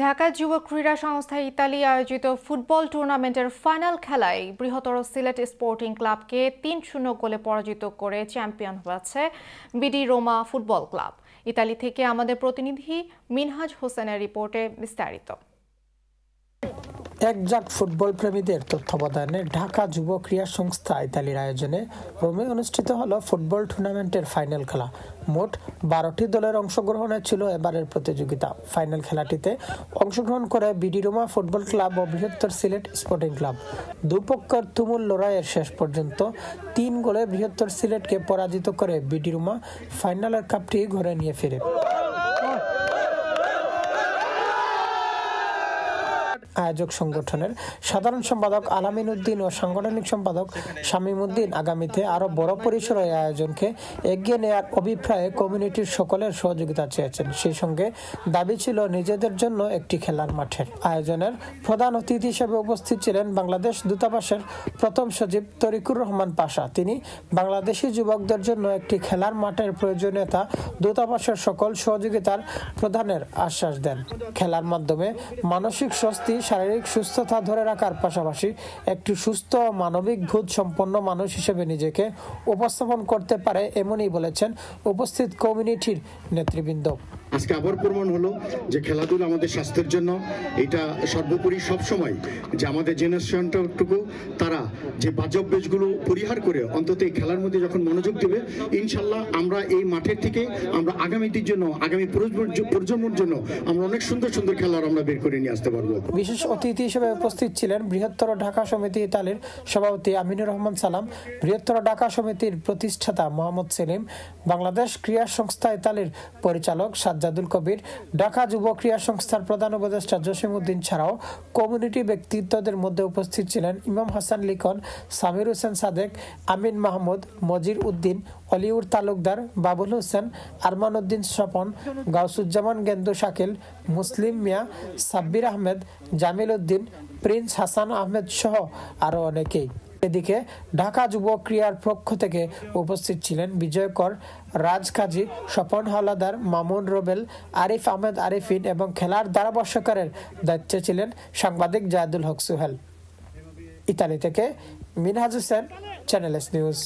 ঢাকা যুব ক্রীড়া সংস্থা ইতালি আয়োজিত ফুটবল টুর্নামেন্টের ফাইনাল খেলায় বৃহত্তর সিলেট স্পোর্টিং ক্লাবকে ৩-০ গোলে পরাজিত করে চ্যাম্পিয়ন হয়েছে BD Ruma football club. Italy থেকে আমাদের প্রতিনিধি মিনহাজ হোসেনের রিপোর্টে বিস্তারিত। একজাক ফুটবল প্রেমীদের তত্ত্বাবধানে ঢাকা যুব ক্রীড়া সংস্থা ইতালির আয়োজনে রোমে অনুষ্ঠিত হলো ফুটবল টুর্নামেন্টের ফাইনাল খেলা। মোট ১২টি দলের অংশগ্রহণে ছিল এবারের প্রতিযোগিতা। ফাইনাল খেলাটিতে অংশগ্রহণ করে বিডি রোমা ফুটবল ক্লাব ও বৃহত্তর সিলেট স্পোর্টিং ক্লাব। দুপক্ষের তুমুল লড়াইয়ের শেষ পর্যন্ত ৩ গোলে বৃহত্তর সিলেটকে পরাজিত করে বিডি রোমা ফাইনালের কাপটি ঘরে নিয়ে ফেরে। আয়োজক সংগঠনের সাধারণ সম্পাদক আলামিন উদ্দিন ও সাংগঠনিক সম্পাদক শামীম উদ্দিন আগামীতে আরো বড় পরিসরে আয়োজনকে এগিয়ে নেওয়ার অভিপ্রায়ে কমিউনিটির সকলের সহযোগিতা চেয়েছেন। সেই সঙ্গে দাবি ছিল নিজেদের জন্য একটি খেলার মাঠের। আয়োজনের প্রধান অতিথি হিসেবে উপস্থিত ছিলেন বাংলাদেশ দূতাবাসের প্রথম সচিব তরিকুর রহমান পাশা। তিনি বাংলাদেশি যুবকদের জন্য একটি খেলার মাঠের প্রয়োজনীয়তা দূতাবাসের সকল সহযোগিতার প্রদানের আশ্বাস দেন। খেলার মাধ্যমে মানসিক স্বস্তি, শারীরিক সুস্থতা ধরে রাখার পাশাপাশি একটি সুস্থ মানবিক বোধ সম্পন্ন মানুষ হিসেবে নিজেকে উপস্থাপন করতে পারে, এমনই বলেছেন উপস্থিত কমিউনিটির নেতৃবৃন্দ। আজকে আবার প্রমাণ হলো যে খেলাধুলা আমাদের স্বাস্থ্যের জন্য এটা সর্বোপরি সবসময় যে আমাদের জেনারেশনটাটুকু তারা যে বাজে অভ্যাসগুলো পরিহার করে অন্তত এই খেলার মধ্যে যখন মনোযোগ দেবে, ইনশাল্লাহ আমরা এই মাঠের থেকে আমরা আগামীটির জন্য আগামী প্রজন্মের জন্য আমরা অনেক সুন্দর সুন্দর খেলার আমরা বের করে নিয়ে আসতে পারবো। বিশেষ অতিথি হিসেবে উপস্থিত ছিলেন বৃহত্তর ঢাকা সমিতি ইতালির সভাপতি আমিনুর রহমান সালাম, বৃহত্তর ঢাকা সমিতির প্রতিষ্ঠাতা মোহাম্মদ সেলিম, বাংলাদেশ ক্রীড়া সংস্থা ইতালির পরিচালক সাজ্জাদুল কবির, ঢাকা যুব ক্রীড়া সংস্থার প্রধান উপদেষ্টা জসিম উদ্দিন ছাড়াও কমিউনিটি ব্যক্তিত্বদের মধ্যে উপস্থিত ছিলেন ইমাম হাসান লিখন, সামির হোসেন সাদেক, আমিন মাহমুদ, মজির উদ্দিন, অলিউর তালুকদার, বাবুল হোসেন, আরমান উদ্দিন স্বপন, গাউসুজ্জামান গেন্দু শাকিল, মুসলিম মিয়া, সাব্বির আহমেদ, জামিল উদ্দিন, প্রিন্স হাসান আহমেদ সহ আরো অনেকেই। এদিকে ঢাকা যুব ক্রীড়ার পক্ষ থেকে উপস্থিত ছিলেন বিজয়কর, রাজ কাজী, স্বপন হাওলাদার, মামুন রোবেল, আরিফ আহমেদ আরিফিন এবং খেলার ধারাভাষ্যকারের দায়িত্বে ছিলেন সাংবাদিক জায়দুল হক সুহেল। ইতালি থেকে Minhaj Hossain, channel S news.